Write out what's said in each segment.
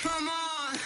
Come on.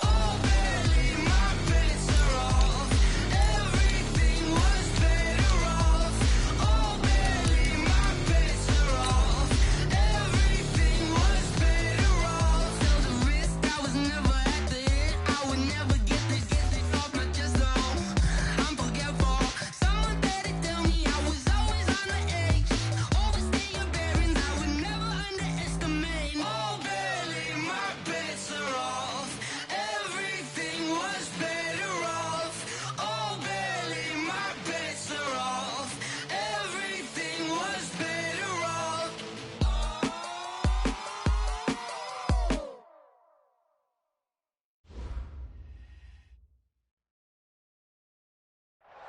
Oh, barely my bets are off. Everything was better off. Oh, barely my bets are off. Everything was better off. Felt the risk, I was never at the hit. I would never get this off my chest, though. I'm forgetful. Someone better tell me I was always on the edge. Overstay your bearings, I would never underestimate. Oh, barely my bets are off. Everything was better off. Oh, barely my bets are off. Everything was better off.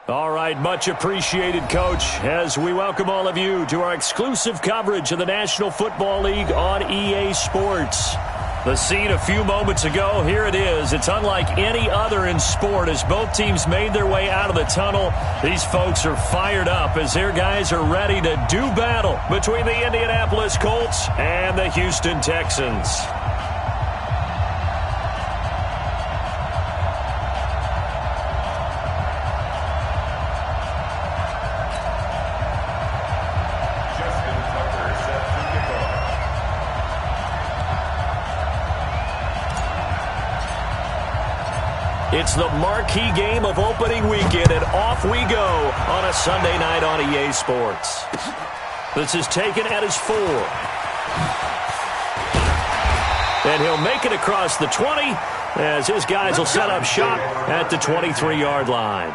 All right, much appreciated, Coach, as we welcome all of you to our exclusive coverage of the National Football League on EA Sports. The scene a few moments ago, here it is. It's unlike any other in sport as both teams made their way out of the tunnel. These folks are fired up as their guys are ready to do battle between the Indianapolis Colts and the Houston Texans. It's the marquee game of opening weekend, and off we go on a Sunday night on EA Sports. This is taken at his 4. And he'll make it across the 20 as his guys will set up shop at the 23-yard line.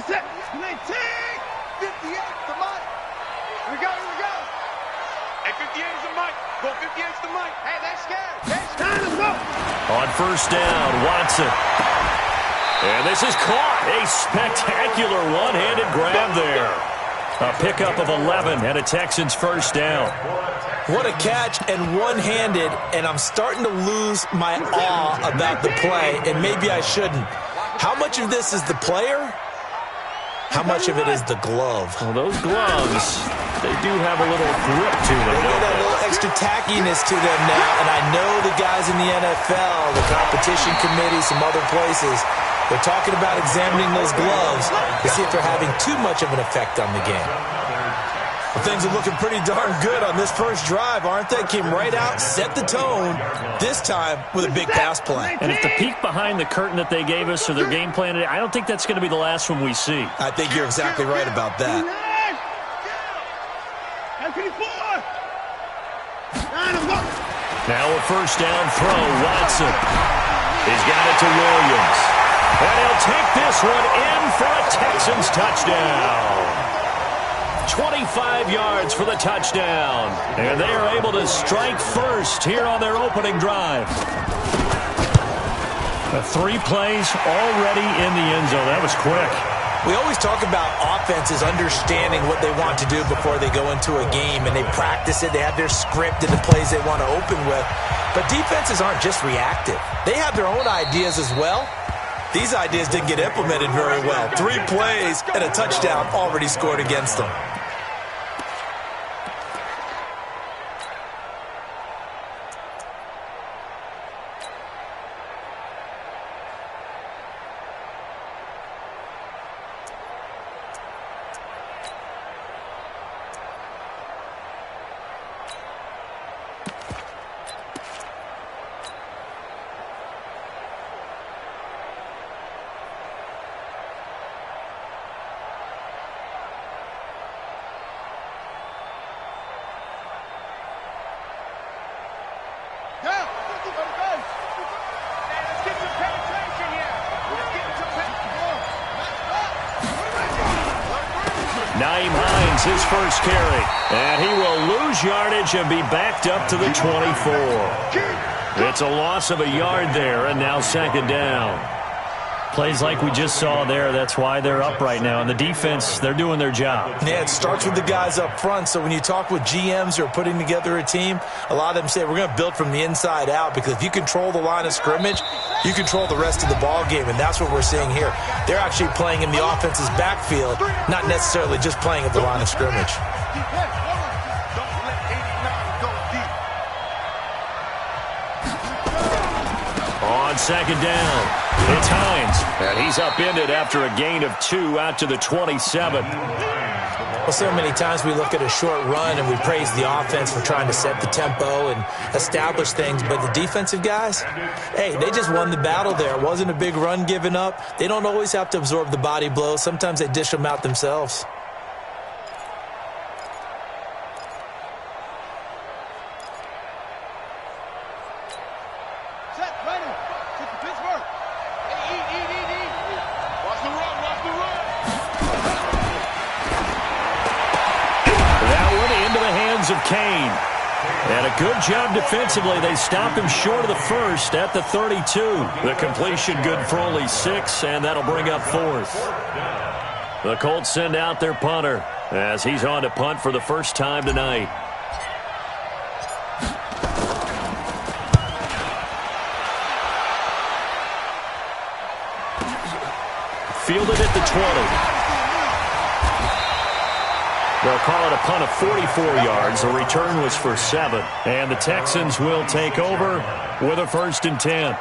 Set. 19. 58 to Mike. Here we go. Hey, 58 is the Mike. Go 58 is the Mike. Hey, they're scared. Time to go. On first down, Watson. And this is caught. A spectacular one-handed grab there. A pickup of 11 and a Texans first down. What a catch and one-handed, and I'm starting to lose my awe about the play, and maybe I shouldn't. How much of this is the player? How much of it is the glove? Well, those gloves, they do have a little grip to them. They get a little extra tackiness to them now, and I know the guys in the NFL, the competition committee, some other places, they're talking about examining those gloves to see if they're having too much of an effect on the game. Well, things are looking pretty darn good on this first drive, aren't they? Came right out, set the tone, this time with a big pass play. And if the peek behind the curtain that they gave us or their game plan today, I don't think that's going to be the last one we see. I think you're exactly right about that. Now a first down throw, Watson. He's got it to Williams. And he'll take this one in for a Texans touchdown. 25 yards for the touchdown. And they are able to strike first here on their opening drive. 3 plays already in the end zone. That was quick. We always talk about offenses understanding what they want to do before they go into a game, and they practice it. They have their script and the plays they want to open with. But defenses aren't just reactive. They have their own ideas as well. These ideas didn't get implemented very well. 3 plays and a touchdown already scored against them. Nyheim Hines, his first carry. And he will lose yardage and be backed up to the 24. It's a loss of a yard there, and now second down. Plays like we just saw there, that's why they're up right now. And the defense, they're doing their job. Yeah, it starts with the guys up front. So when you talk with GMs who are putting together a team, a lot of them say we're going to build from the inside out, because if you control the line of scrimmage, you control the rest of the ball game, and that's what we're seeing here. They're actually playing in the offense's backfield, not necessarily just playing at the line of scrimmage. On second down, it's Hines, and he's upended after a gain of 2 out to the 27. Well, so many times we look at a short run and we praise the offense for trying to set the tempo and establish things, but the defensive guys, hey, they just won the battle there. It wasn't a big run given up. They don't always have to absorb the body blows. Sometimes they dish them out themselves. Of Kane. And a good job defensively. They stopped him short of the first at the 32. The completion good for only 6, and that'll bring up 4th. The Colts send out their punter as he's on to punt for the first time tonight. Fielded at the 20. They'll call it a punt of 44 yards. The return was for 7. And the Texans will take over with a 1st and 10.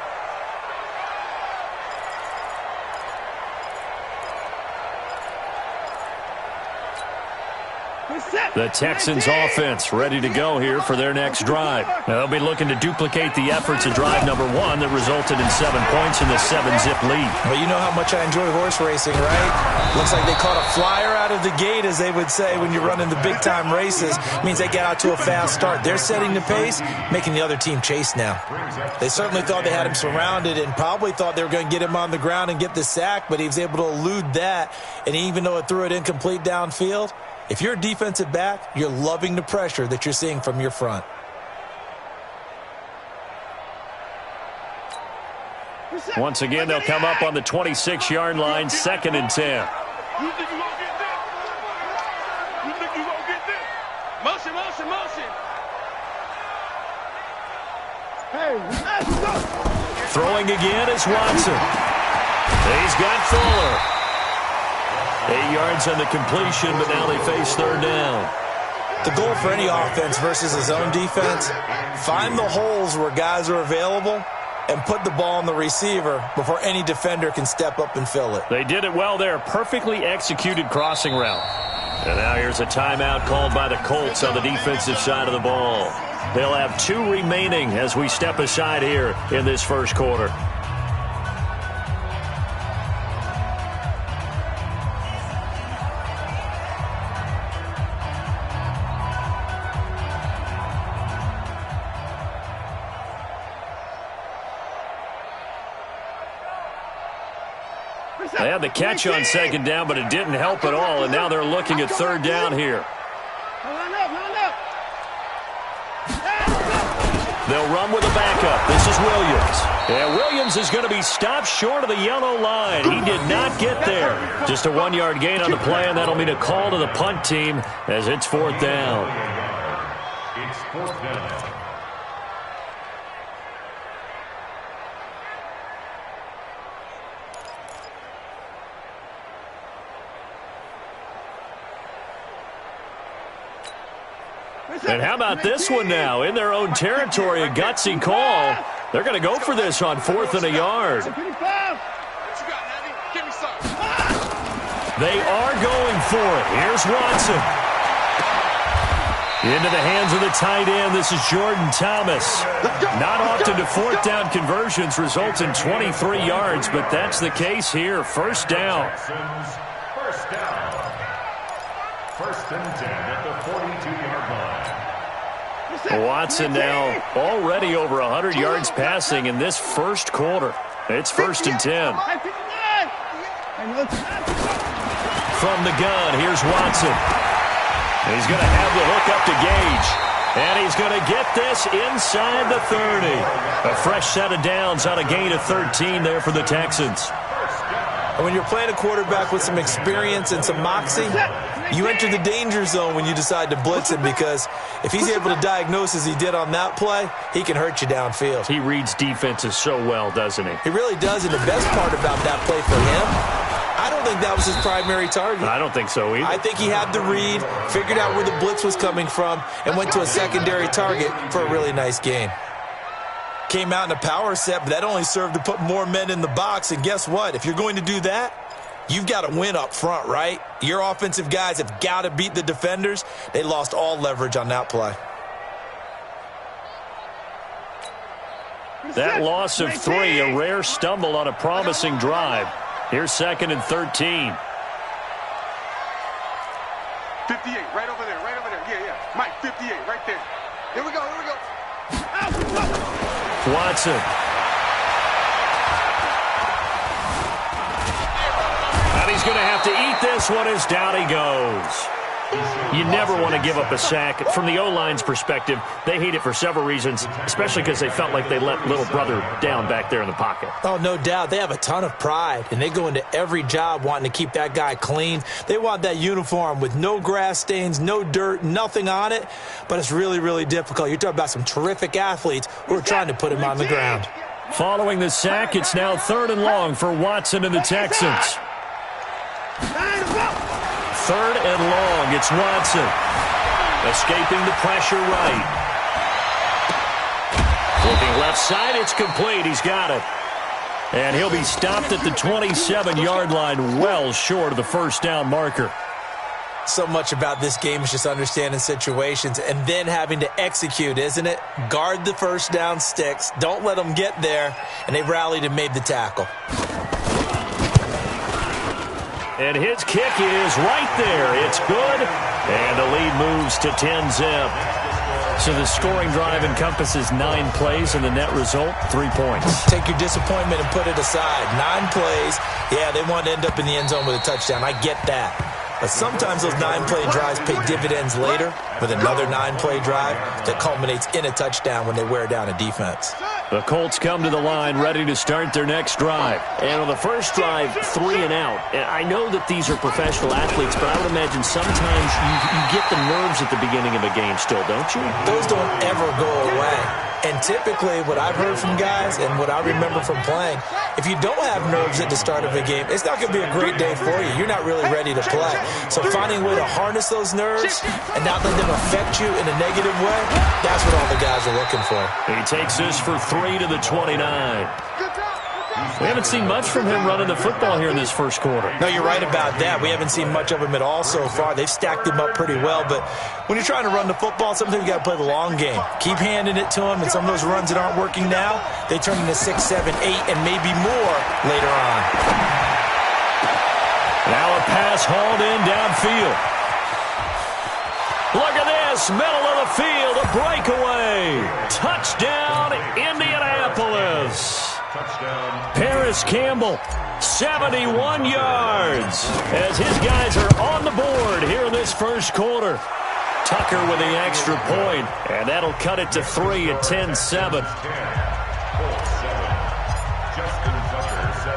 The Texans offense ready to go here for their next drive. Now, they'll be looking to duplicate the efforts of drive number 1 that resulted in 7 points in the 7-zip lead. Well, you know how much I enjoy horse racing, right? Looks like they caught a flyer out of the gate, as they would say when you're running the big-time races. It means they get out to a fast start. They're setting the pace, making the other team chase now. They certainly thought they had him surrounded and probably thought they were going to get him on the ground and get the sack, but he was able to elude that. And even though it threw it incomplete downfield, if you're a defensive back, you're loving the pressure that you're seeing from your front. Once again, they'll come up on the 26-yard line, 2nd and 10. You think you gonna get this? You think you gonna get this? Motion, motion, motion. Hey, let's go. Throwing again is Watson. He's got Fuller. 8 yards on the completion, but now they face 3rd down. The goal for any offense versus his own defense, find the holes where guys are available and put the ball on the receiver before any defender can step up and fill it. They did it well there. Perfectly executed crossing route. And now here's a timeout called by the Colts on the defensive side of the ball. They'll have 2 remaining as we step aside here in this first quarter. They had the catch on 2nd down, but it didn't help at all, and now they're looking at 3rd down here. They'll run with a backup. This is Williams. And Williams is going to be stopped short of the yellow line. He did not get there. Just a 1-yard gain on the play, and that'll mean a call to the punt team as it's 4th down. It's 4th down. And how about this one now? In their own territory, a gutsy call. They're going to go for this on 4th and a yard. They are going for it. Here's Watson. Into the hands of the tight end. This is Jordan Thomas. Not often do 4th down conversions result in 23 yards, but that's the case here. 1st down. 1st down. 1st and 10 at the 42-yard line. Watson now already over 100 yards passing in this first quarter. It's 1st and 10. From the gun, here's Watson. He's going to have the hook up to Gage. And he's going to get this inside the 30. A fresh set of downs on a gain of 13 there for the Texans. And when you're playing a quarterback with some experience and some moxie, you enter the danger zone when you decide to blitz him, because if he's able to diagnose as he did on that play, he can hurt you downfield. He reads defenses so well, doesn't he? He really does, and the best part about that play for him, I don't think that was his primary target. I don't think so either. I think he had the read, figured out where the blitz was coming from, and went to a secondary target for a really nice gain. Came out in a power set, but that only served to put more men in the box. And guess what? If you're going to do that, you've got to win up front, right? Your offensive guys have got to beat the defenders. They lost all leverage on that play. That loss of 3, a rare stumble on a promising drive. Here's 2nd and 13. 58, right over there, right over there. Yeah, yeah. Mike, 58, right there. Here we go, here we go. Watson. And he's going to have to eat this one as down he goes. You never want to give up a sack. From the O-line's perspective, they hate it for several reasons, especially because they felt like they let little brother down back there in the pocket. Oh, no doubt. They have a ton of pride, and they go into every job wanting to keep that guy clean. They want that uniform with no grass stains, no dirt, nothing on it, but it's really, really difficult. You're talking about some terrific athletes who are trying to put him on the ground. Following the sack, it's now 3rd and long for Watson and the Texans. 3rd and long, it's Watson. Escaping the pressure right. Looking left side, it's complete. He's got it. And he'll be stopped at the 27-yard line, well short of the first down marker. So much about this game is just understanding situations and then having to execute, isn't it? Guard the first down sticks. Don't let them get there. And they rallied and made the tackle. And his kick is right there. It's good. And the lead moves to 10-zip. So the scoring drive encompasses 9 plays, and the net result, 3 points. Take your disappointment and put it aside. 9 plays. Yeah, they want to end up in the end zone with a touchdown. I get that. But sometimes those 9-play drives pay dividends later with another 9-play drive that culminates in a touchdown when they wear down a defense. The Colts come to the line ready to start their next drive. And on the first drive, 3 and out. And I know that these are professional athletes, but I would imagine sometimes you get the nerves at the beginning of a game still, don't you? Those don't ever go away. And typically what I've heard from guys and what I remember from playing, if you don't have nerves at the start of a game, it's not going to be a great day for you. You're not really ready to play. So finding a way to harness those nerves and not let them affect you in a negative way, that's what all the guys are looking for. He takes this for 3 to the 29. We haven't seen much from him running the football here in this first quarter. No, you're right about that. We haven't seen much of him at all so far. They've stacked him up pretty well, but when you're trying to run the football, sometimes you got to play the long game. Keep handing it to him, and some of those runs that aren't working now, they turn into 6, 7, 8, and maybe more later on. Now a pass hauled in downfield. Look at this, middle of the field, a breakaway. Touchdown, Indianapolis. Paris Campbell, 71 yards, as his guys are on the board here in this first quarter. Tucker with the extra point, and that'll cut it to 3 at 10-7.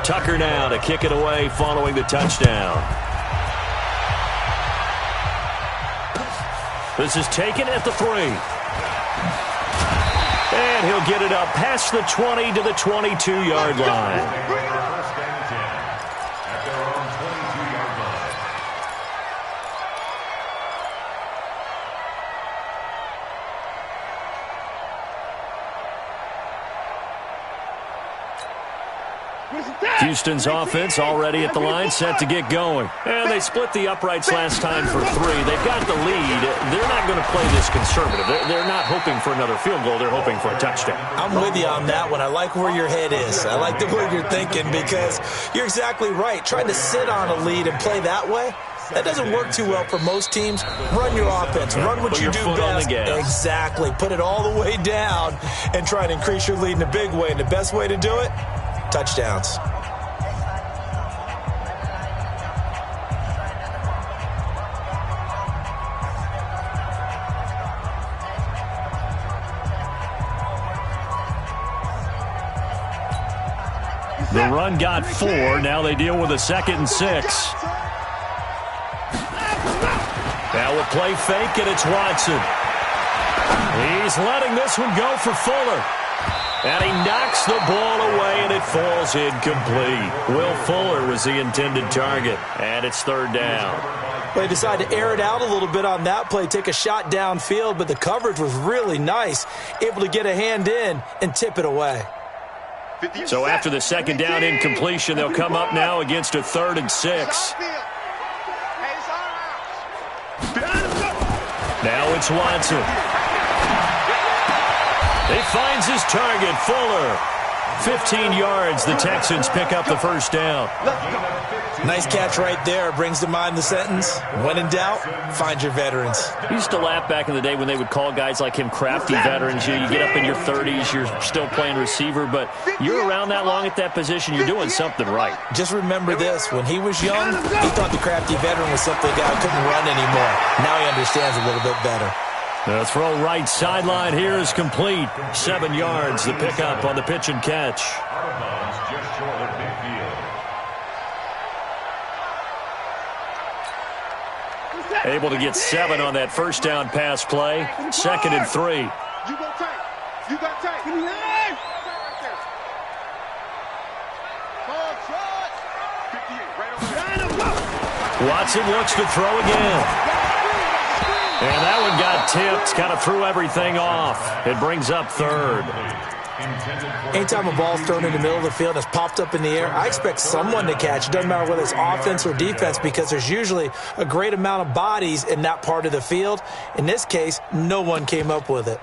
Tucker now to kick it away following the touchdown. This is taken at the 3. And he'll get it up past the 20 to the 22-yard line. Houston's offense already at the line, set to get going. And they split the uprights last time for 3. They've got the lead. They're not going to play this conservative. They're not hoping for another field goal. They're hoping for a touchdown. I'm with you on that one. I like where your head is. I like the way you're thinking, because you're exactly right. Trying to sit on a lead and play that way, that doesn't work too well for most teams. Run your offense. Run what you do best. Exactly. Put it all the way down and try and increase your lead in a big way. And the best way to do it, touchdowns. The run got 4. Now they deal with a 2nd and 6. Now a play fake, and it's Watson. He's letting this one go for Fuller. And he knocks the ball away, and it falls incomplete. Will Fuller was the intended target, and it's 3rd down. They decided to air it out a little bit on that play, take a shot downfield, but the coverage was really nice, able to get a hand in and tip it away. So after the 2nd down incompletion, they'll come up now against a 3rd and 6. Now it's Watson. He finds his target, Fuller. 15 yards, the Texans pick up the 1st down. Nice catch right there. Brings to mind the sentence, when in doubt, find your veterans. We used to laugh back in the day when they would call guys like him crafty veterans. You get up in your 30s, you're still playing receiver, but you're around that long at that position, you're doing something right. Just remember this, when he was young, he thought the crafty veteran was something a guy who couldn't run anymore. Now he understands a little bit better. The throw right sideline here is complete. 7 yards, the pickup on the pitch and catch. Able to get 7 on that 1st down pass play. 2nd and 3. You got tight. You got tight. Give me that. Watson looks to throw again. And that one got tipped, kind of threw everything off. It brings up 3rd. Anytime a ball's thrown in the middle of the field, it's popped up in the air, I expect someone to catch. It doesn't matter whether it's offense or defense, because there's usually a great amount of bodies in that part of the field. In this case, no one came up with it.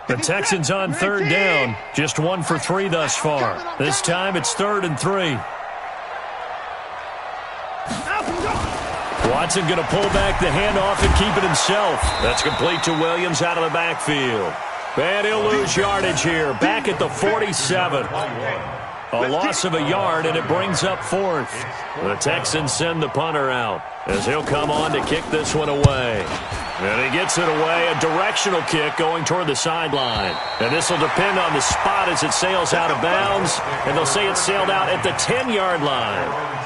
The Texans on 3rd down. Just 1 for 3 thus far. This time it's 3rd and 3. Watson going to pull back the handoff and keep it himself. That's complete to Williams out of the backfield. And he'll lose yardage here. Back at the 47. A loss of a yard, and it brings up 4th. The Texans send the punter out as he'll come on to kick this one away. And he gets it away, a directional kick going toward the sideline. And this will depend on the spot as it sails out of bounds. And they'll say it sailed out at the 10-yard line.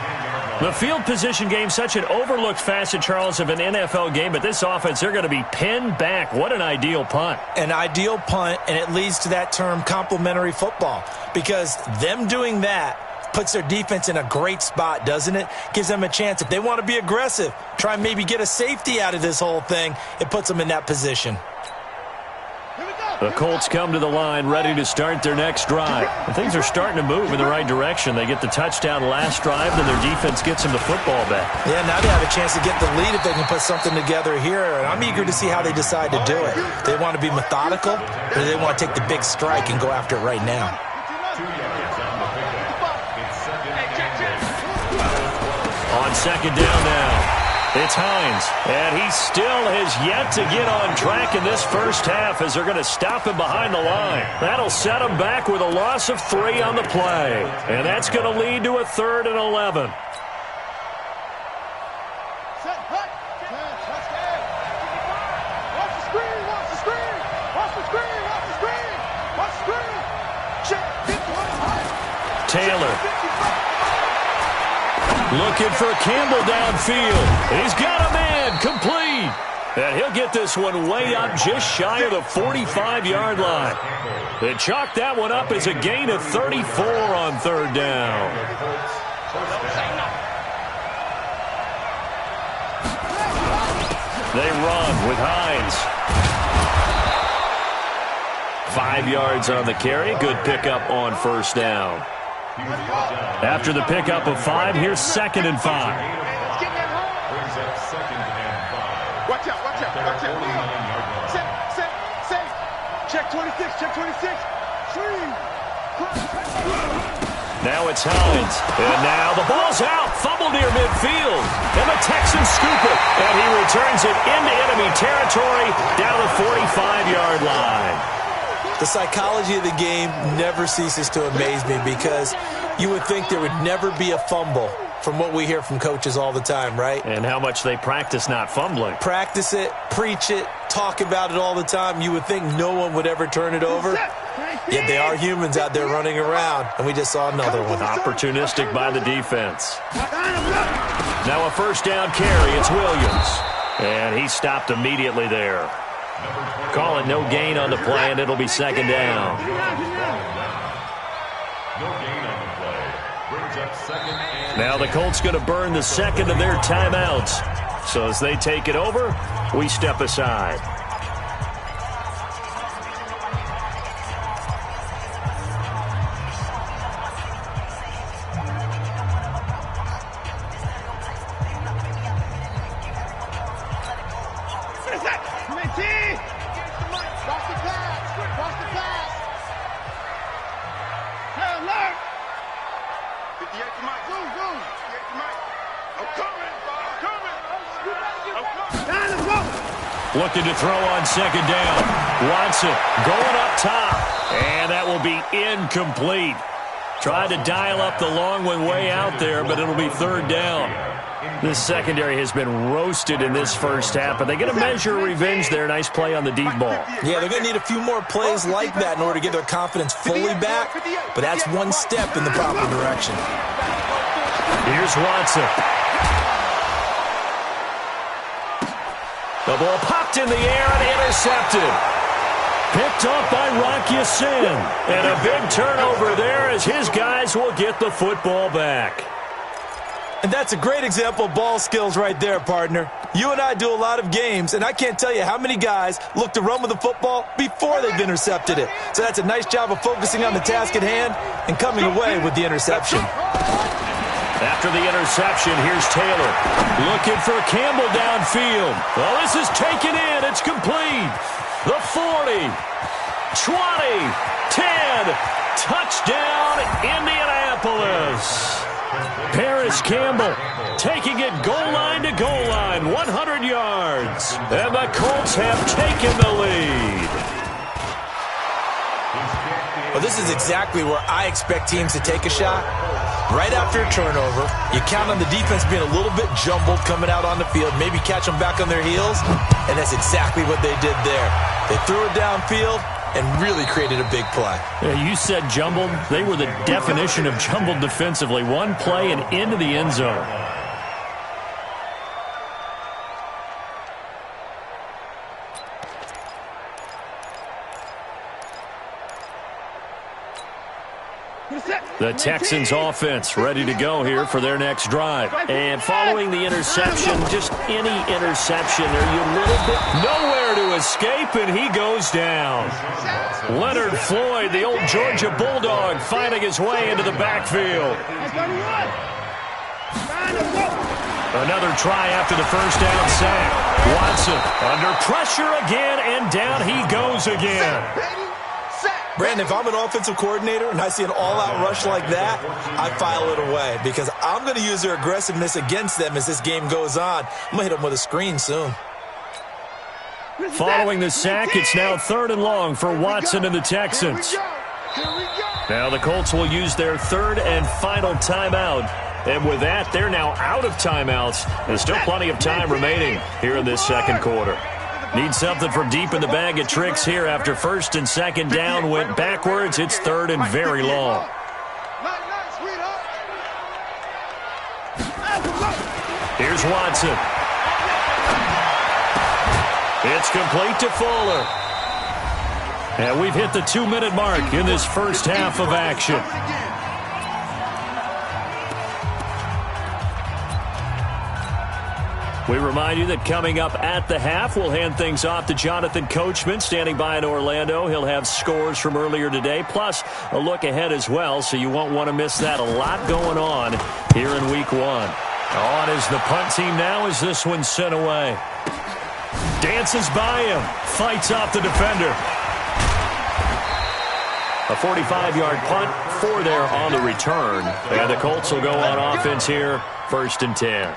The field position game, such an overlooked facet, Charles, of an NFL game, but this offense, they're going to be pinned back. What an ideal punt. An ideal punt, and it leads to that term complementary football, because them doing that puts their defense in a great spot, doesn't it? Gives them a chance. If they want to be aggressive, try and maybe get a safety out of this whole thing, it puts them in that position. The Colts come to the line ready to start their next drive. And things are starting to move in the right direction. They get the touchdown last drive, then their defense gets them the football back. Yeah, now they have a chance to get the lead if they can put something together here. And I'm eager to see how they decide to do it. They want to be methodical, or do they want to take the big strike and go after it right now? On 2nd down now. It's Hines, and he still has yet to get on track in this first half as they're going to stop him behind the line. That'll set him back with a loss of 3 on the play, and that's going to lead to a 3rd and 11. Taylor. Looking for Campbell downfield. He's got a man, complete. And he'll get this one way up just shy of the 45-yard line. They chalked that one up as a gain of 34 on 3rd down. They run with Hines. 5 yards on the carry. Good pickup on 1st down. After the pickup of 5, here's 2nd and 5. Watch out, watch out, watch out. Set. Check 26, check 26. Now it's Hines. And now the ball's out. Fumble near midfield. And the Texans scoop it. And he returns it into enemy territory down the 45-yard line. The psychology of the game never ceases to amaze me, because you would think there would never be a fumble from what we hear from coaches all the time, right? And how much they practice not fumbling. Practice it, preach it, talk about it all the time. You would think no one would ever turn it over. Yet they are humans out there running around, and we just saw another one. Opportunistic by the defense. Now a first down carry. It's Williams. And he stopped immediately there. Call it no gain on the play, and it'll be second down. Now the Colts going to burn the second of their timeouts. So as they take it over, we step aside. Looking to throw on second down. Watson going up top. And that will be incomplete. Tried to dial up the long one way out there, but it'll be third down. This secondary has been roasted in this first half, but they get a measure of revenge there. Nice play on the deep ball. Yeah, they're going to need a few more plays like that in order to get their confidence fully back, but that's one step in the proper direction. Here's Watson. The ball popped in the air and intercepted. Picked off by Rocky Sin. And a big turnover there as his guys will get the football back. And that's a great example of ball skills right there, partner. You and I do a lot of games, and I can't tell you how many guys look to run with the football before they've intercepted it. So that's a nice job of focusing on the task at hand and coming away with the interception. After the interception, here's Taylor. Looking for Campbell downfield. Well, this is taken in. It's complete. The 40, 20, 10. Touchdown, Indianapolis. Paris Campbell taking it goal line to goal line, 100 yards. And the Colts have taken the lead. Well, this is exactly where I expect teams to take a shot. Right after a turnover, you count on the defense being a little bit jumbled coming out on the field, maybe catch them back on their heels, and that's exactly what they did there. They threw it downfield and really created a big play. Yeah, you said jumbled. They were the definition of jumbled defensively. One play and into the end zone. The Texans offense ready to go here for their next drive. And following the interception, just any interception, are you a little bit nowhere to escape, and he goes down. Leonard Floyd, the old Georgia Bulldog, finding his way into the backfield. Another try after the first down sack. Watson under pressure again, and down he goes again. Brandon, if I'm an offensive coordinator and I see an all-out rush like that, I file it away because I'm going to use their aggressiveness against them as this game goes on. I'm going to hit them with a screen soon. Following the sack, it's now 3rd and long for Watson and the Texans. Now the Colts will use their 3rd and final timeout. And with that, they're now out of timeouts. There's still plenty of time remaining here in this second quarter. Need something from deep in the bag of tricks here after 1st and 2nd down went backwards. It's 3rd and very long. Here's Watson. It's complete to Fuller. And we've hit the 2-minute mark in this first half of action. We remind you that coming up at the half, we'll hand things off to Jonathan Coachman, standing by in Orlando. He'll have scores from earlier today, plus a look ahead as well, so you won't want to miss that. A lot going on here in Week 1. On is the punt team now as this one's sent away. Dances by him, fights off the defender. A 45-yard punt, 4 there on the return. And the Colts will go on offense here, 1st and 10.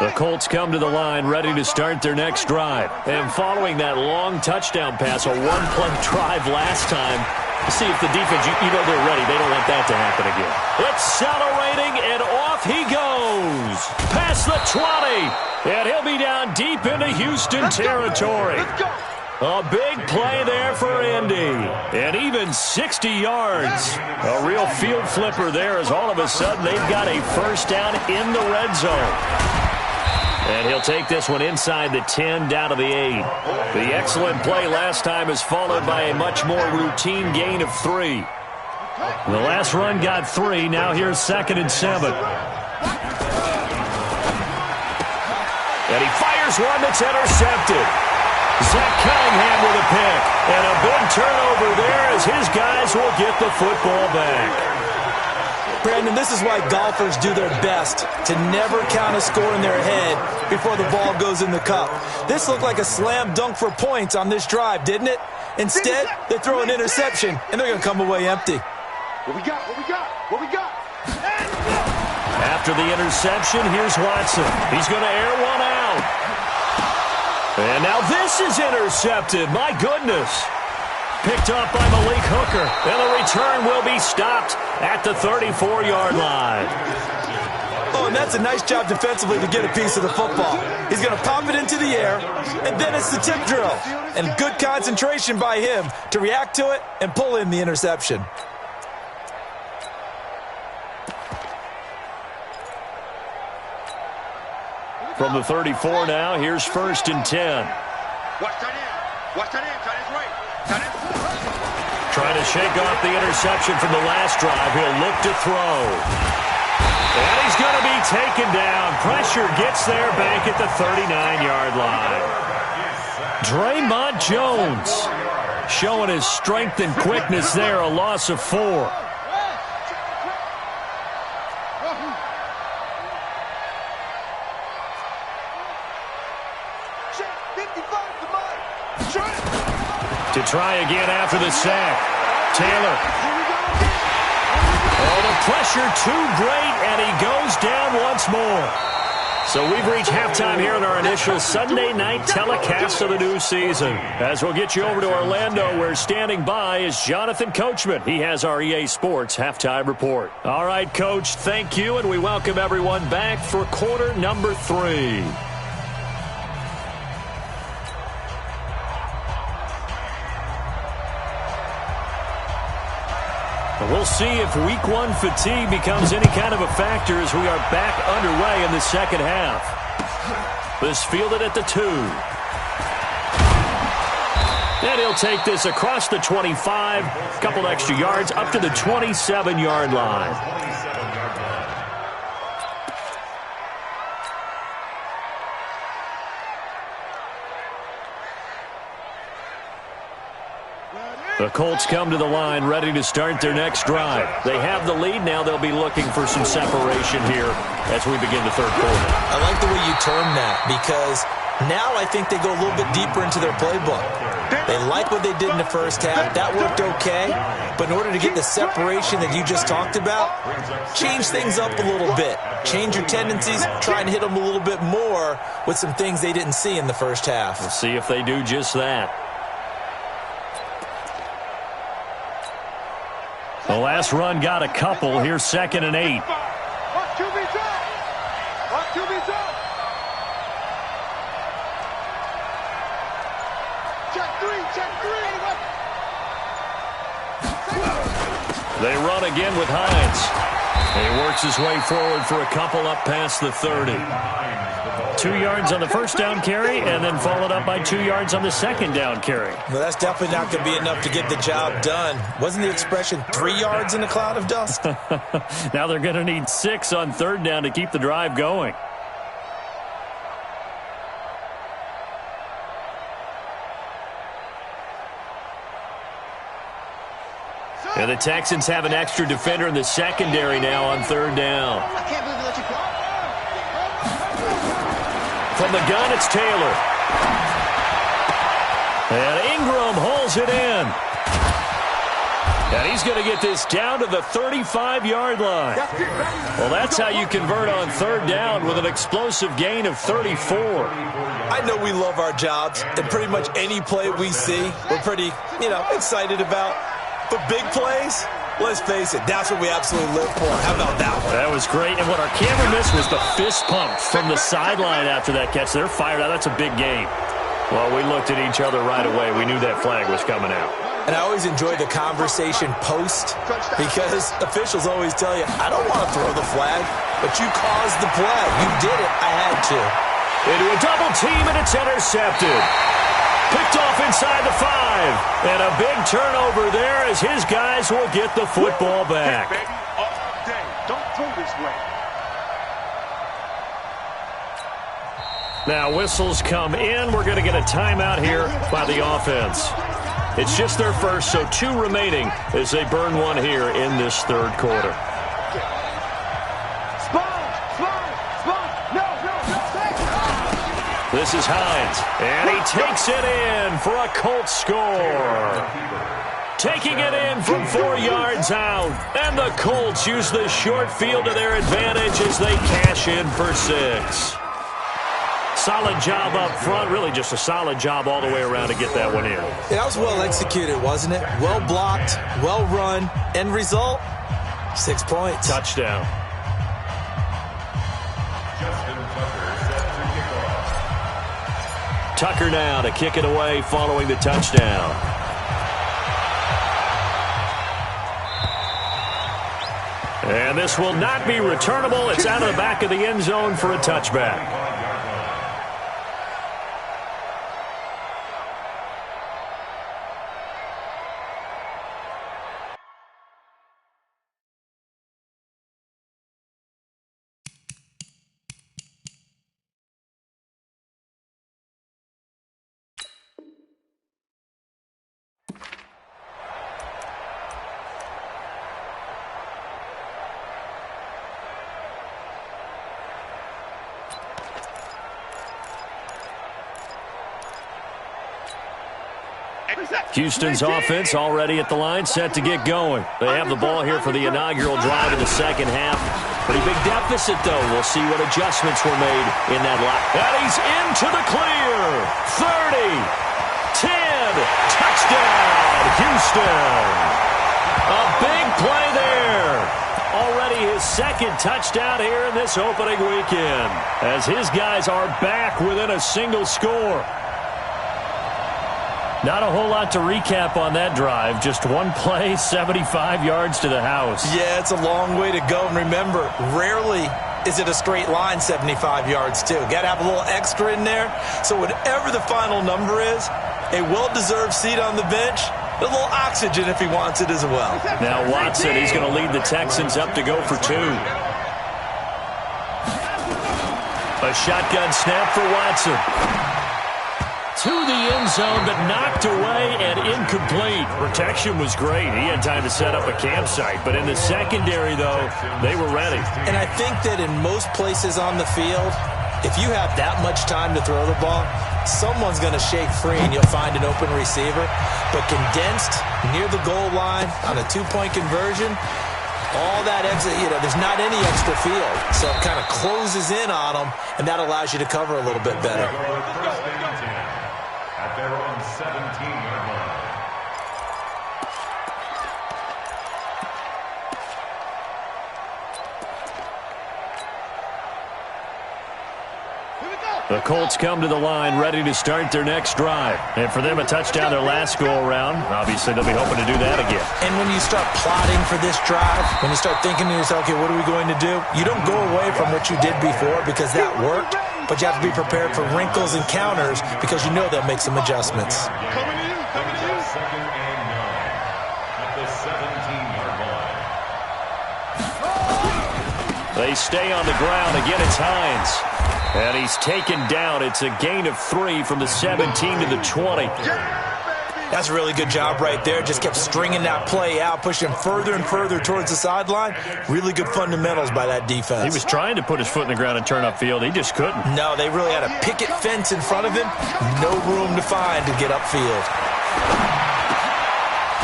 The Colts come to the line ready to start their next drive. And following that long touchdown pass, a one-play drive last time, See if the defense, you know they're ready. They don't want that to happen again. Accelerating, and off he goes. Past the 20. And he'll be down deep into Houston territory. Let's go. A big play there for Indy. And even 60 yards. A real field flipper there as all of a sudden they've got a first down in the red zone. And he'll take this one inside the 10 down to the 8. The excellent play last time is followed by a much more routine gain of 3. The last run got 3. Now here's 2nd and 7. And he fires one that's intercepted. Zach Cunningham with a pick. And a big turnover there as his guys will get the football back. Brandon, this is why golfers do their best to never count a score in their head before the ball goes in the cup. This looked like a slam dunk for points on this drive, didn't it? Instead, they throw an interception, and they're going to come away empty. What we got? What we got? What we got? After the interception, here's Watson. He's going to air one out. And now this is intercepted. My goodness. Picked up by Malik Hooker. And the return will be stopped at the 34-yard line. Oh, and that's a nice job defensively to get a piece of the football. He's going to pop it into the air, and then it's the tip drill. And good concentration by him to react to it and pull in the interception. From the 34 now, here's 1st and 10. Watch that in. Watch that in. Tight end right. Tight end. Trying to shake off the interception from the last drive. He'll look to throw. And he's going to be taken down. Pressure gets there back at the 39-yard line. Draymond Jones showing his strength and quickness there. A loss of 4. To try again after the sack. Taylor. Oh, the pressure too great, and he goes down once more. So we've reached halftime here in our initial Sunday night telecast of the new season. As we'll get you over to Orlando, where standing by is Jonathan Coachman. He has our EA Sports halftime report. All right, Coach, thank you, and we welcome everyone back for quarter number 3. We'll see if week 1 fatigue becomes any kind of a factor as we are back underway in the second half. This fielded at the 2. And he'll take this across the 25, a couple extra yards, up to the 27-yard line. The Colts come to the line ready to start their next drive. They have the lead. Now they'll be looking for some separation here as we begin the third quarter. I like the way you term that because now I think they go a little bit deeper into their playbook. They like what they did in the first half. That worked okay. But in order to get the separation that you just talked about, change things up a little bit. Change your tendencies. Try and hit them a little bit more with some things they didn't see in the first half. We'll see if they do just that. The last run got a couple. Here's 2nd and 8. Watch QB's up. Watch QB's up. Check 3. They run again with Hines. He works his way forward for a couple up past the 30. 2 yards on the first down carry, and then followed up by 2 yards on the second down carry. Well, that's definitely not going to be enough to get the job done. Wasn't the expression 3 yards in a cloud of dust? Now they're going to need 6 on 3rd down to keep the drive going. And the Texans have an extra defender in the secondary now on 3rd down. I can't believe they let you go. From the gun, it's Taylor. And Ingram holds it in. And he's going to get this down to the 35-yard line. Well, that's how you convert on 3rd down with an explosive gain of 34. I know we love our jobs, and pretty much any play we see, we're pretty, excited about. But big plays, let's face it, that's what we absolutely live for. How about that one? That was great. And what our camera missed was the fist pump from the sideline after that catch. They're fired out. That's a big game. Well, we looked at each other right away. We knew that flag was coming out. And I always enjoy the conversation post because officials always tell you, I don't want to throw the flag, but you caused the play. You did it. I had to. Into a double team, and it's intercepted. Picked off inside the 5. And a big turnover there as his guys will get the football back. Baby, all day. Don't throw this way. Now whistles come in. We're going to get a timeout here by the offense. It's just their first, so 2 remaining as they burn one here in this third quarter. This is Hines, and he takes it in for a Colts score. Taking it in from 4 yards out, and the Colts use the short field to their advantage as they cash in for 6. Solid job up front, really just a solid job all the way around to get that one in. Yeah, that was well executed, wasn't it? Well blocked, well run. End result, 6 points. Touchdown. Tucker now to kick it away following the touchdown. And this will not be returnable. It's out of the back of the end zone for a touchback. Houston's offense already at the line, set to get going. They have the ball here for the inaugural drive in the second half. Pretty big deficit, though. We'll see what adjustments were made in that line. And he's into the clear. 30, 10, touchdown, Houston. A big play there. Already his second touchdown here in this opening weekend, as his guys are back within a single score. Not a whole lot to recap on that drive. Just one play, 75 yards to the house. Yeah, it's a long way to go. And remember, rarely is it a straight line 75 yards, too. Got to have a little extra in there. So whatever the final number is, a well-deserved seat on the bench, a little oxygen if he wants it as well. Now Watson, he's going to lead the Texans up to go for 2. A shotgun snap for Watson. To the end zone, but knocked away and incomplete. Protection was great. He had time to set up a campsite. But in the secondary, though, they were ready. And I think that in most places on the field, if you have that much time to throw the ball, someone's going to shake free and you'll find an open receiver. But condensed near the goal line on a 2-point conversion, all that exit, there's not any extra field. So it kind of closes in on them, and that allows you to cover a little bit better. At their own 17-yard line. The Colts come to the line ready to start their next drive. And for them, a touchdown their last go-around. Obviously, they'll be hoping to do that again. And when you start plotting for this drive, when you start thinking to yourself, okay, what are we going to do? You don't go away from what you did before because that worked, but you have to be prepared for wrinkles and counters because you know they'll make some adjustments. Coming to you, coming to you. Second and 9 at the 17-yard line. They stay on the ground. Again, it's Hines. And he's taken down. It's a gain of 3 from the 17 to the 20. That's a really good job right there. Just kept stringing that play out, pushing further and further towards the sideline. Really good fundamentals by that defense. He was trying to put his foot in the ground and turn upfield. He just couldn't. No, they really had a picket fence in front of him. No room to find to get upfield.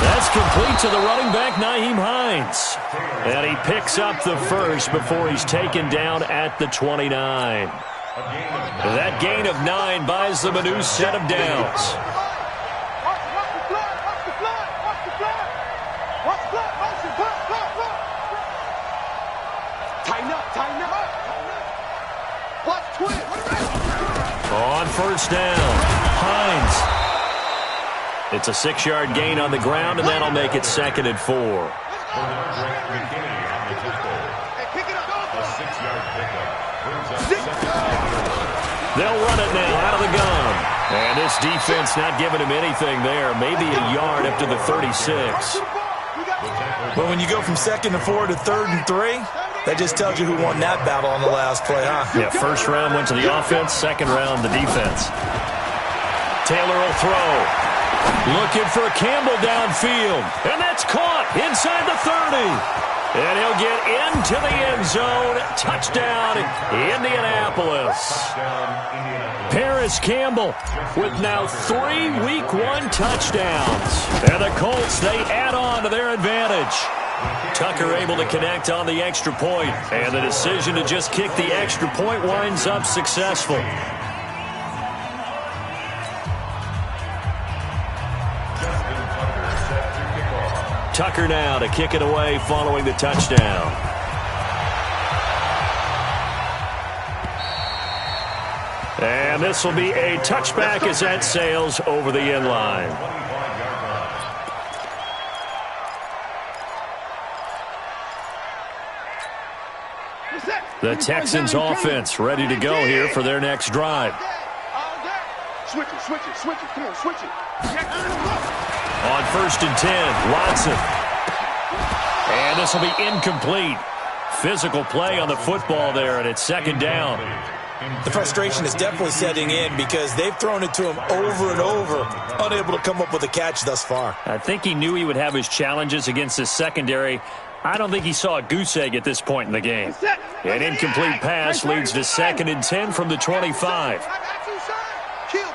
That's complete to the running back, Nyheim Hines. And he picks up the first before he's taken down at the 29. That gain of 9 buys them a new set of downs. Tighten up. Watch twin. On first down, Hines. It's a 6-yard gain on the ground, and that'll make it 2nd and 4. Brett McKinney on the tackle. Hey, pick it up. A 6-yard pickup brings up 2nd and 4. They'll run it now out of the gun. And this defense not giving him anything there. Maybe a yard up to the 36. But when you go from 2nd and 4 to 3rd and 3, that just tells you who won that battle on the last play, huh? Yeah, first round went to the offense, second round the defense. Taylor will throw. Looking for Campbell downfield. And that's caught inside the 30. And he'll get into the end zone. Touchdown, Indianapolis. Paris Campbell with now 3 Week 1 touchdowns. And the Colts, they add on to their advantage. Tucker able to connect on the extra point. And the decision to just kick the extra point winds up successful. Tucker now to kick it away following the touchdown. And this will be a touchback as that sails over the end line. The Texans offense ready to go here for their next drive. Switch it. Come on, switch it. On 1st and 10, Watson. And this will be incomplete. Physical play on the football there, and it's 2nd down. The frustration is definitely setting in because they've thrown it to him over and over, unable to come up with a catch thus far. I think he knew he would have his challenges against his secondary. I don't think he saw a goose egg at this point in the game. An incomplete pass leads to 2nd and 10 from the 25. Kill.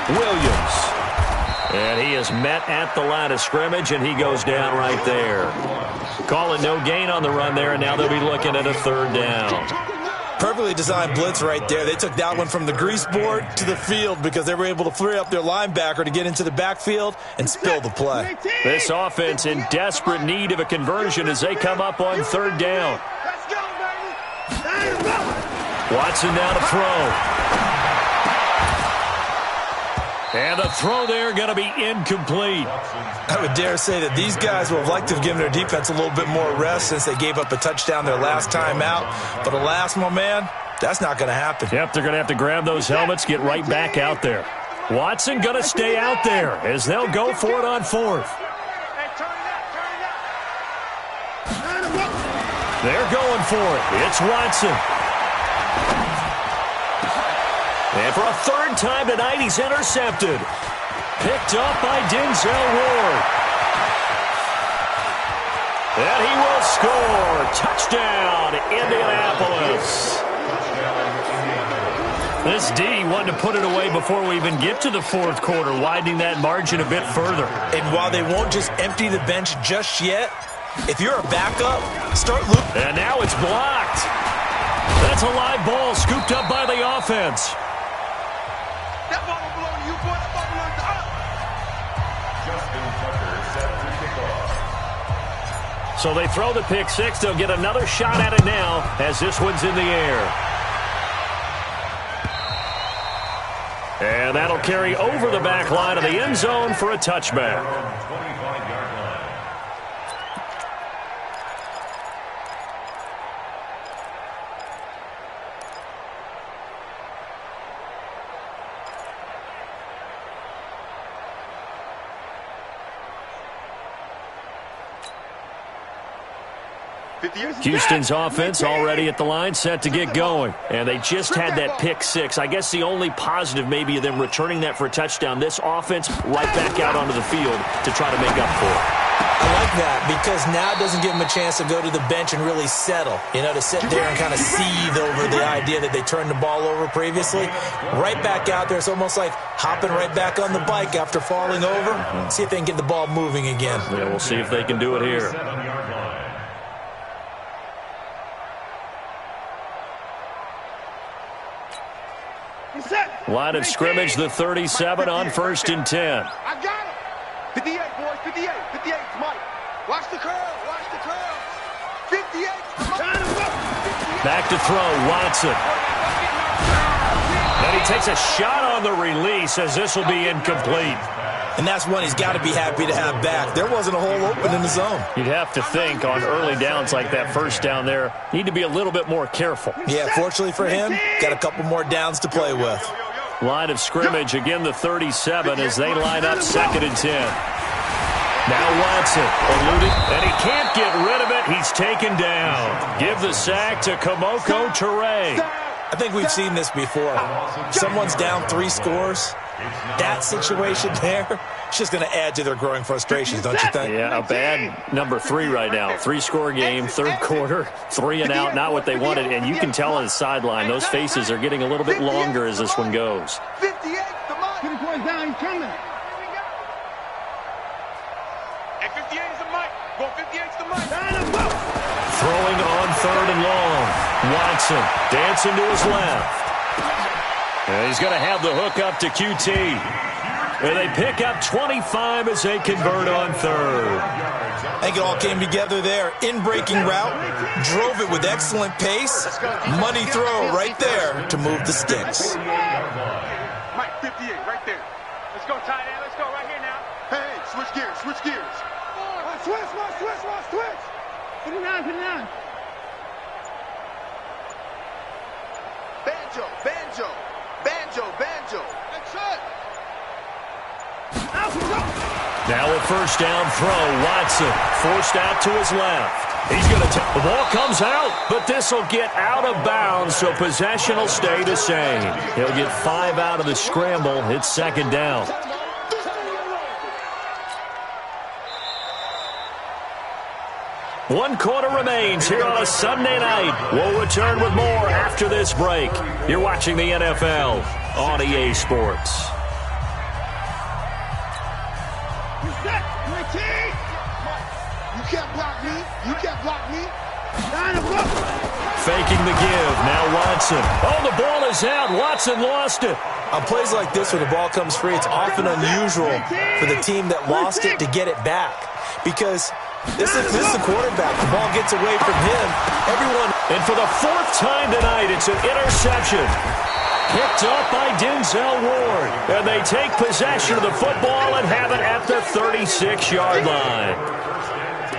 Williams. And he is met at the line of scrimmage, and he goes down right there. Calling no gain on the run there, and now they'll be looking at a 3rd down. Perfectly designed blitz right there. They took that one from the grease board to the field because they were able to free up their linebacker to get into the backfield and spill the play. This offense in desperate need of a conversion as they come up on 3rd down. Let's go, baby. Watson now to throw. And the throw there going to be incomplete. I would dare say that these guys would have liked to have given their defense a little bit more rest since they gave up a touchdown their last time out. But alas, my man, that's not going to happen. Yep, they're going to have to grab those helmets, get right back out there. Watson going to stay out there as they'll go for it on 4th. They're going for it. It's Watson. And for a 3rd time tonight, he's intercepted. Picked up by Denzel Ward. And he will score. Touchdown, Indianapolis. This D wanted to put it away before we even get to the 4th quarter, widening that margin a bit further. And while they won't just empty the bench just yet, if you're a backup, start looping. And now it's blocked. That's a live ball scooped up by the offense. That ball will belong to you, boy. That ball belongs to us. Justin Tucker set to kick off. So they throw the pick 6. They'll get another shot at it now as this one's in the air. And that'll carry over the back line of the end zone for a touchback. 25-yard line. Houston's offense already at the line, set to get going. And they just had that pick 6. I guess the only positive maybe of them returning that for a touchdown. This offense right back out onto the field to try to make up for it. I like that because now it doesn't give them a chance to go to the bench and really settle. You know, to sit there and kind of seethe over the idea that they turned the ball over previously. Right back out there. It's almost like hopping right back on the bike after falling over. See if they can get the ball moving again. Yeah, we'll see if they can do it here. 7-yard line. Line of scrimmage, the 37 on 1st and 10. I got him. 58, boys. 58. 58. Mike. Watch the curl. Watch the curl. Back to throw, Watson. And he takes a shot on the release as this will be incomplete. And that's one he's got to be happy to have back. There wasn't a hole open in the zone. You'd have to think on early downs like that first down there, need to be a little bit more careful. Yeah, fortunately for him, got a couple more downs to play with. Line of scrimmage, again the 37 as they line up 2nd and 10. Now Watson, eluded, and he can't get rid of it. He's taken down. Give the sack to Kamoko Toure. I think we've seen this before. Someone's down 3 scores. That situation there, it's just going to add to their growing frustrations, don't you think? Yeah, a bad number 3 right now. 3-score game, 3rd quarter, 3 and out, not what they wanted. And you can tell on the sideline, those faces are getting a little bit longer as this one goes. 58, come on. 2 points down, he's coming. At 58 is the mic. Go 58 is the mic. Throwing on 3rd and long. Watson dancing to his left. And he's going to have the hook up to QT. And they pick up 25 as they convert on 3rd. I think it all came together there. In-breaking route, drove it with excellent pace. Money throw right there to move the sticks. Mike, 58, right there. Let's go, tight end. Let's go right here now. Hey, switch gears, switch gears. Switch. Put it down. Banjo. That's it. Now a first down throw. Watson forced out to his left. He's going to take the ball comes out, but this will get out of bounds, so possession will stay the same. He'll get 5 out of the scramble. It's 2nd down. One quarter remains here on a Sunday night. We'll return with more after this break. You're watching the NFL on EA Sports. You can't block me. Faking the give. Now Watson. Oh, the ball is out. Watson lost it. On plays like this where the ball comes free, it's often unusual for the team that lost it to get it back. Because this is the quarterback. The ball gets away from him. Everyone. And for the 4th time tonight, it's an interception. Picked up by Denzel Ward. And they take possession of the football and have it at the 36-yard line.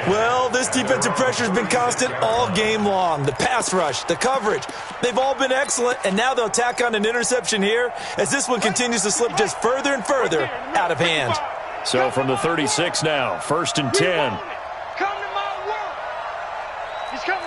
Well, this defensive pressure has been constant all game long. The pass rush, the coverage, they've all been excellent, and now they'll tack on an interception here as this one continues to slip just further and further out of hand. So from the 36 now, 1st and 10. Come to my work. He's coming.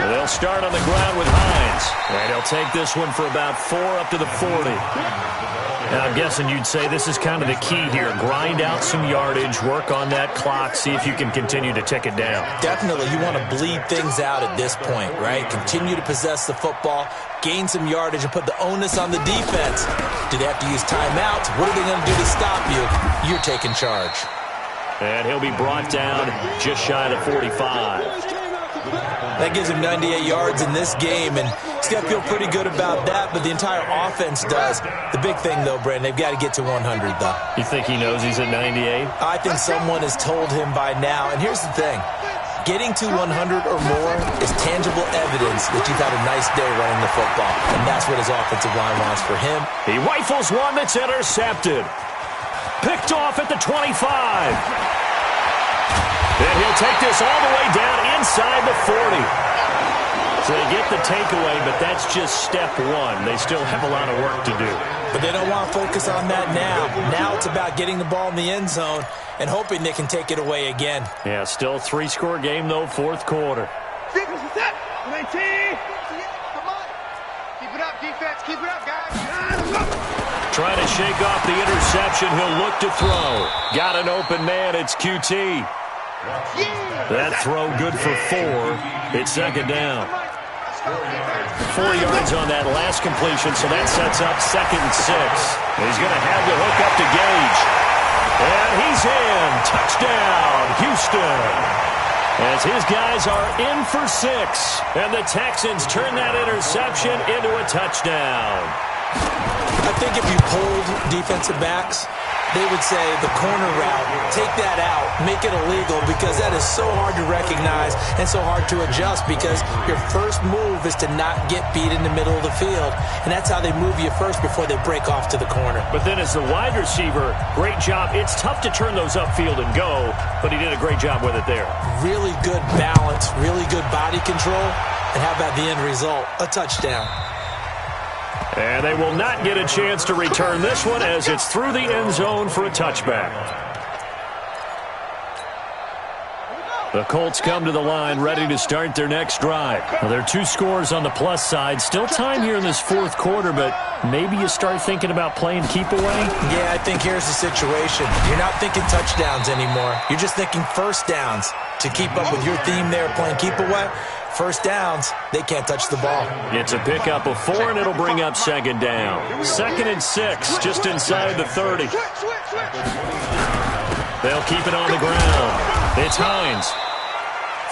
And they'll start on the ground with Hines. And he'll take this one for about 4 up to the 40. Now, I'm guessing you'd say this is kind of the key here. Grind out some yardage, work on that clock, see if you can continue to tick it down. Definitely. You want to bleed things out at this point, right? Continue to possess the football, gain some yardage, and put the onus on the defense. Do they have to use timeouts? What are they going to do to stop you? You're taking charge. And he'll be brought down just shy of 45. That gives him 98 yards in this game, and he's got to feel pretty good about that, but the entire offense does. The big thing, though, Brandon, they've got to get to 100, though. You think he knows he's at 98? I think someone has told him by now, and here's the thing. Getting to 100 or more is tangible evidence that you've had a nice day running the football, and that's what his offensive line wants for him. He rifles one that's intercepted. Picked off at the 25. And he'll take this all the way down inside the 40. So they get the takeaway, but that's just step 1. They still have a lot of work to do. But they don't want to focus on that now. Now it's about getting the ball in the end zone and hoping they can take it away again. Yeah, still 3-score game, though, 4th quarter. Keep it up, defense. Keep it up, guys. Trying to shake off the interception. He'll look to throw. Got an open man. It's QT. That throw good for 4. It's 2nd down. 4 yards on that last completion, so that sets up 2nd and 6. He's going to have the hook up to Gage. And he's in. Touchdown, Houston. As his guys are in for 6. And the Texans turn that interception into a touchdown. I think if you hold defensive backs, they would say the corner route, take that out, make it illegal, because that is so hard to recognize and so hard to adjust, because your first move is to not get beat in the middle of the field, and that's how they move you first before they break off to the corner. But then as the wide receiver, great job. It's tough to turn those upfield and go, but he did a great job with it there. Really good balance, really good body control, and how about the end result? A touchdown. And they will not get a chance to return this one as it's through the end zone for a touchback. The Colts come to the line ready to start their next drive. Well, there are 2 scores on the plus side. Still time here in this fourth quarter, but maybe you start thinking about playing keep away? Yeah, I think here's the situation. You're not thinking touchdowns anymore. You're just thinking first downs. To keep up with your theme there, playing keep away, first downs, they can't touch the ball. It's a pickup of 4, and it'll bring up second down. 2nd and 6, just inside the 30. They'll keep it on the ground. It's Hines.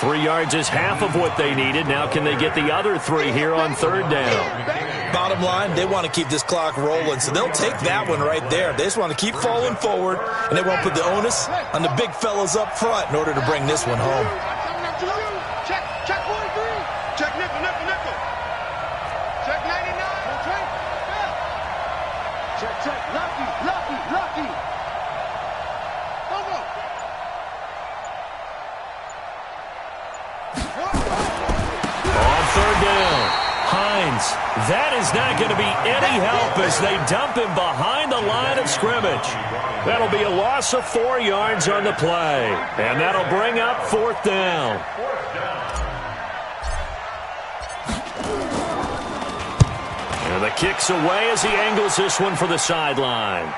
3 yards is half of what they needed. Now can they get the other 3 here on 3rd down? Bottom line, they want to keep this clock rolling, so they'll take that one right there. They just want to keep falling forward, and they won't put the onus on the big fellas up front in order to bring this one home. Check 43. Check nickel. Check 99. Check. Lucky. Go. On 3rd down, Hines. That is not going to be any help as they dump him behind the line of scrimmage. That'll be a loss of 4 yards on the play, and that'll bring up 4th down. And the kick's away as he angles this one for the sideline.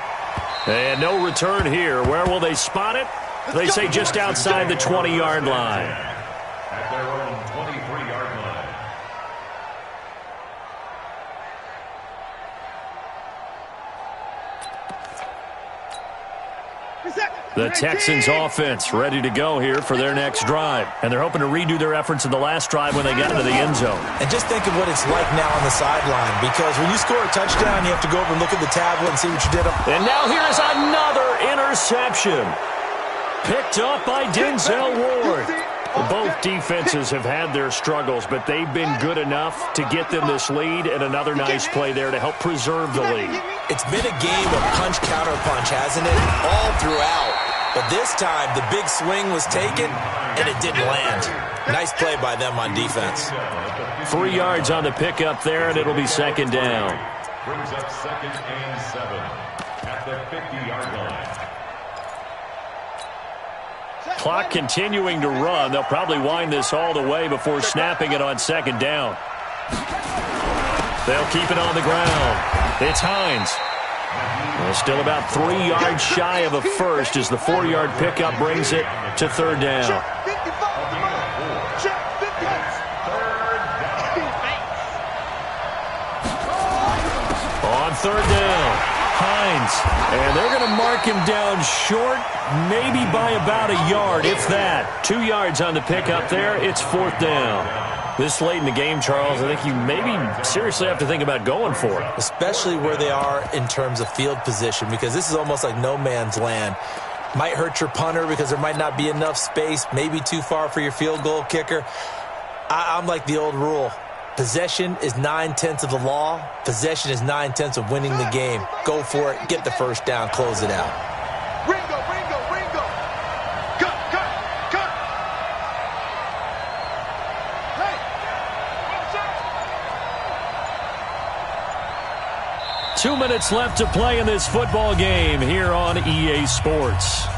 And no return here. Where will they spot it? They say just outside the 20-yard line. At their own 23-yard line. The Texans offense ready to go here for their next drive. And they're hoping to redo their efforts in the last drive when they got into the end zone. And just think of what it's like now on the sideline, because when you score a touchdown, you have to go over and look at the tablet and see what you did. And now here's another interception. Picked up by Denzel Ward. Both defenses have had their struggles, but they've been good enough to get them this lead, and another nice play there to help preserve the lead. It's been a game of punch-counter-punch, hasn't it? All throughout. But this time, the big swing was taken, and it didn't land. Nice play by them on defense. 3 yards on the pickup there, and it'll be second down. Brings up 2nd and 7 at the 50-yard line. Clock continuing to run. They'll probably wind this all the way before snapping it on second down. They'll keep it on the ground. It's Hines. Well, still about 3 yards shy of a first as the 4-yard pickup brings it to 3rd down. On 3rd down, Hines. And they're going to mark him down short, maybe by about a yard, if that. 2 yards on the pickup there. It's 4th down. This late in the game, Charles, I think you maybe seriously have to think about going for it. Especially where they are in terms of field position, because this is almost like no man's land. Might hurt your punter because there might not be enough space, maybe too far for your field goal kicker. I'm like the old rule. Possession is 9/10 of the law. Possession is 9/10 of winning the game. Go for it. Get the first down. Close it out. Ringo. Cut. Hey. 2 minutes left to play in this football game here on EA Sports.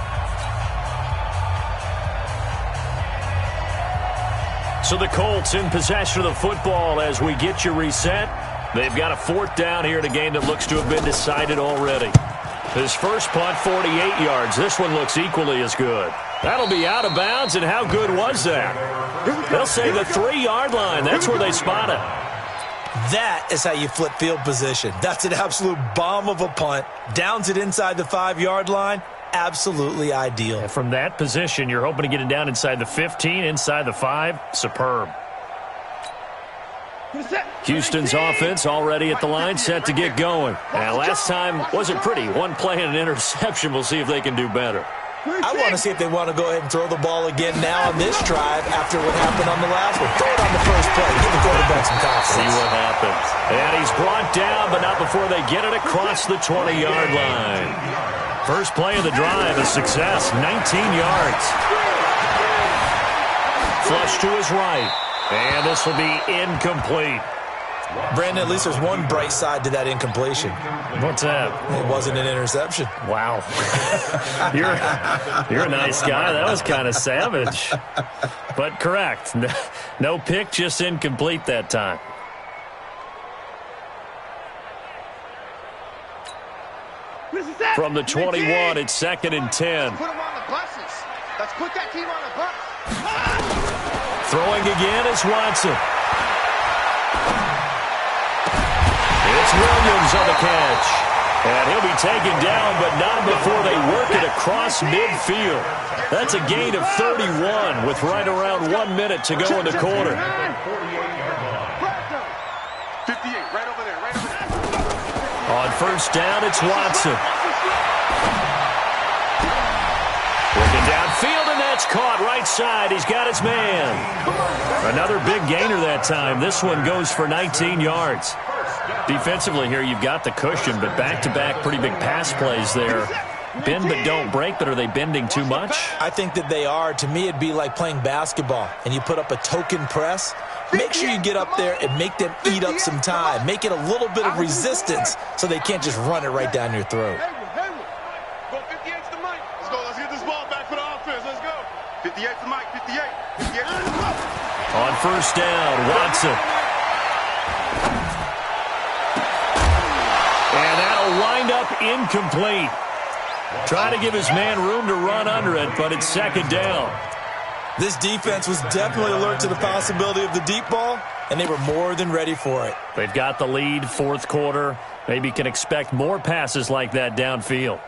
So the Colts in possession of the football as we get you reset. They've got a 4th down here in a game that looks to have been decided already. His first punt, 48 yards. This one looks equally as good. That'll be out of bounds, and how good was that? They'll say the 3-yard line. That's where they spot it. That is how you flip field position. That's an absolute bomb of a punt. Downs it inside the 5-yard line. Absolutely ideal. And from that position, you're hoping to get it down inside the 15, inside the 5. Superb. Houston's offense already at the line, set to get going. And last time wasn't pretty. One play and an interception. We'll see if they can do better. I want to see if they want to go ahead and throw the ball again now on this drive after what happened on the last one. Throw it on the first play. Give the quarterback some confidence. See what happens. And he's brought down, but not before they get it across the 20-yard line. First play of the drive, a success, 19 yards. Flush to his right. And this will be incomplete. Brandon, at least there's one bright side to that incompletion. What's that? It wasn't an interception. Wow. You're a nice guy. That was kind of savage. But correct. No pick, just incomplete that time. From the 21, it's 2nd and 10. Put them on the buses. Let's put that team on the bus. Throwing again is Watson. It's Williams on the catch. And he'll be taken down, but not before they work it across midfield. That's a gain of 31 with right around 1 minute to go in the quarter. 58, right over there, right over there. On first down, it's Watson. Looking downfield, and that's caught right side. He's got his man. Another big gainer that time. This one goes for 19 yards. Defensively here, you've got the cushion, but back-to-back pretty big pass plays there. Bend but don't break, but are they bending too much? I think that they are. To me, it'd be like playing basketball, and you put up a token press. Make sure you get up there and make them eat up some time. Make it a little bit of resistance so they can't just run it right down your throat. Go 58 to Mike. Let's go. Let's get this ball back for the offense. Let's go. 58 to Mike. 58. 58. On first down, Watson. And that'll wind up incomplete. Trying to give his man room to run under it, but it's 2nd down. This defense was definitely alert to the possibility of the deep ball, and they were more than ready for it. They've got the lead, 4th quarter. Maybe can expect more passes like that downfield.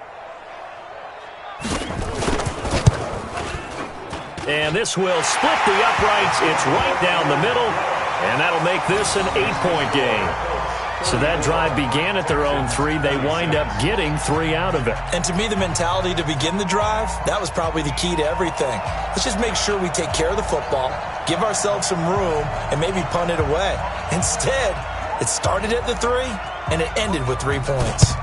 And this will split the uprights. It's right down the middle, and that'll make this an 8-point game. So that drive began at their own 3. They wind up getting 3 out of it. And to me, the mentality to begin the drive, that was probably the key to everything. Let's just make sure we take care of the football, give ourselves some room, and maybe punt it away. Instead, it started at the 3, and it ended with 3 points.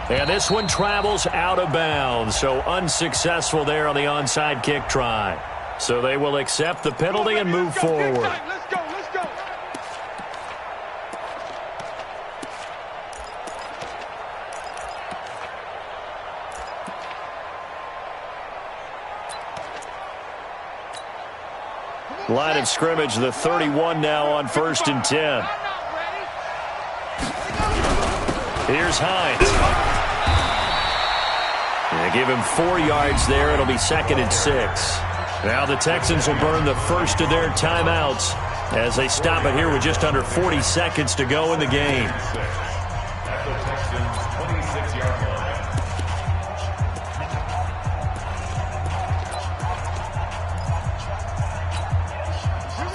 And this one travels out of bounds, so unsuccessful there on the onside kick try. So they will accept the penalty and move forward. Let's go. Let's go. Line of scrimmage, the 31 now on 1st and 10. Here's Hines. They give him 4 yards there. It'll be 2nd and 6. Now the Texans will burn the first of their timeouts as they stop it here with just under 40 seconds to go in the game. At the Texans' 26-yard line.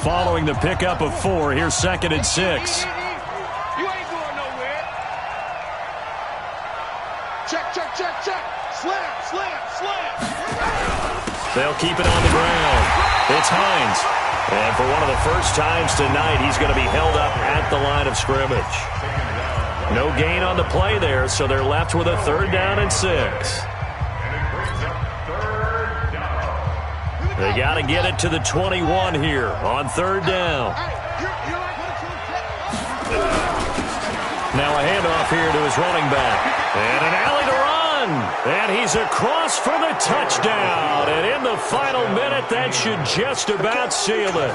Following the pickup of 4, here's 2nd and 6. You ain't going nowhere. Check. Slam. They'll keep it on the ground. It's Hines. And for one of the first times tonight, he's going to be held up at the line of scrimmage. No gain on the play there, so they're left with a 3rd down and 6. They got to get it to the 21 here on 3rd down. Now a handoff here to his running back. And an alley to run. And he's across for the touchdown. And in the final minute, that should just about seal it.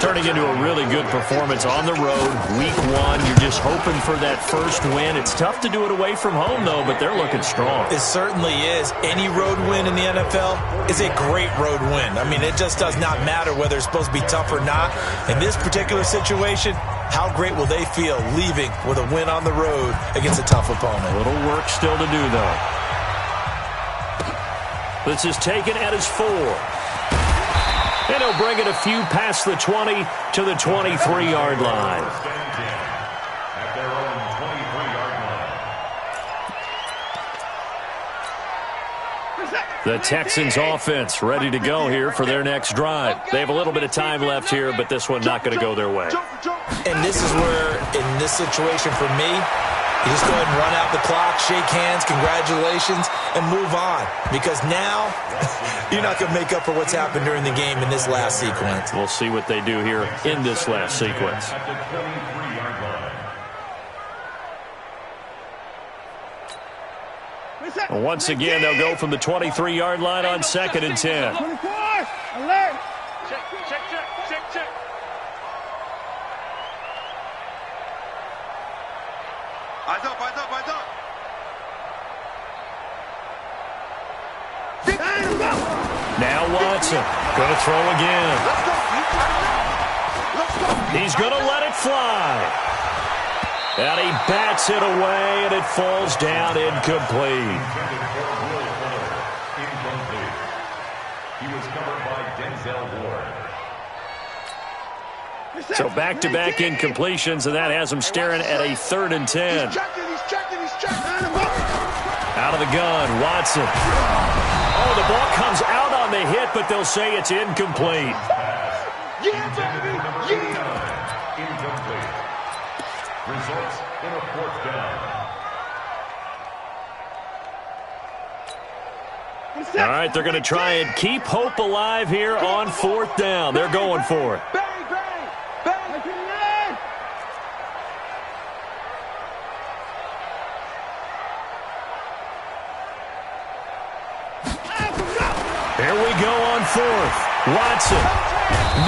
Turning into a really good performance on the road. Week 1, you're just hoping for that first win. It's tough to do it away from home, though, but they're looking strong. It certainly is. Any road win in the NFL is a great road win. I mean, it just does not matter whether it's supposed to be tough or not. In this particular situation, how great will they feel leaving with a win on the road against a tough opponent? A little work still to do, though. This is taken at his 4. And he'll bring it a few past the 20 to the 23-yard line. At their own 23-yard line. The Texans offense ready to go here for their next drive. They have a little bit of time left here, but this one not going to go their way. And this is where, in this situation for me, you just go ahead and run out the clock, shake hands, congratulations, and move on. Because now, you're not going to make up for what's happened during the game in this last sequence. We'll see what they do here in this last sequence. At the 23-yard line. Once again, they'll go from the 23-yard line on 2nd and 10. 24, alert. Check. Eyes up. Now Watson, going to throw again. Let's go. He's going to let it fly. And he bats it away, and it falls down incomplete. Incomplete. He was covered by Denzel Ward. So back-to-back incompletions, and that has him staring at a 3rd and 10. He's checking. Out of the gun, Watson. Oh, the ball comes out on the hit, but they'll say it's incomplete. Yeah, baby. Incomplete. Results in a 4th down. All right, they're going to try and keep hope alive here on 4th down. They're going for it. Bang. Here we go on 4th. Watson,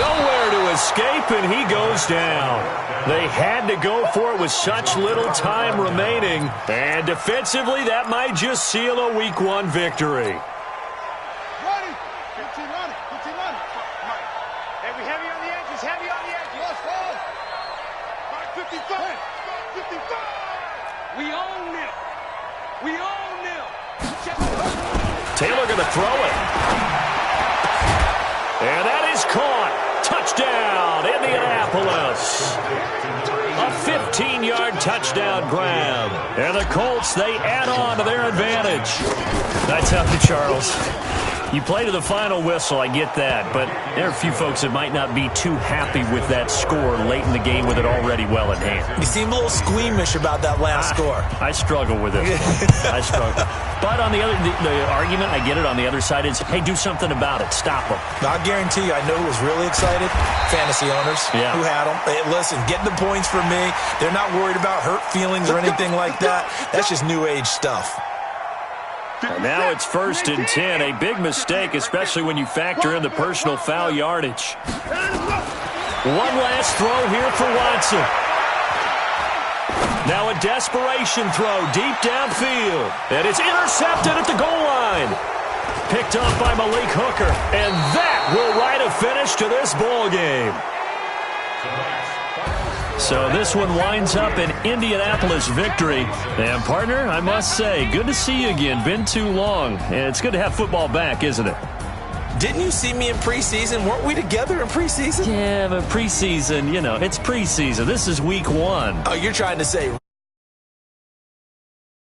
nowhere to escape, and he goes down. They had to go for it with such little time remaining, and defensively, that might just seal a Week 1 victory. Running. Good team running. Hey, we heavy on the edges. Lost ball. 55. We own them. Taylor going to throw it. And that is caught. Touchdown, Indianapolis. A 15-yard touchdown grab. And the Colts, they add on to their advantage. I tell you, Charles, you play to the final whistle, I get that. But there are a few folks that might not be too happy with that score late in the game with it already well in hand. You seem a little squeamish about that last score. I struggle with it. I struggle. But on the argument, I get it, on the other side is, hey, do something about it. Stop them. I guarantee you, I know who was really excited. Fantasy owners who had them. Hey, listen, getting the points for me. They're not worried about hurt feelings or anything like that. That's just new age stuff. And now it's 1st and 10. A big mistake, especially when you factor in the personal foul yardage. One last throw here for Watson. Now a desperation throw deep downfield. And it's intercepted at the goal line. Picked off by Malik Hooker. And that will write a finish to this ball game. So this one winds up an Indianapolis victory. And, partner, I must say, good to see you again. Been too long. And it's good to have football back, isn't it? Didn't you see me in preseason? Weren't we together in preseason? Yeah, but preseason, it's preseason. This is Week 1. Oh, you're trying to say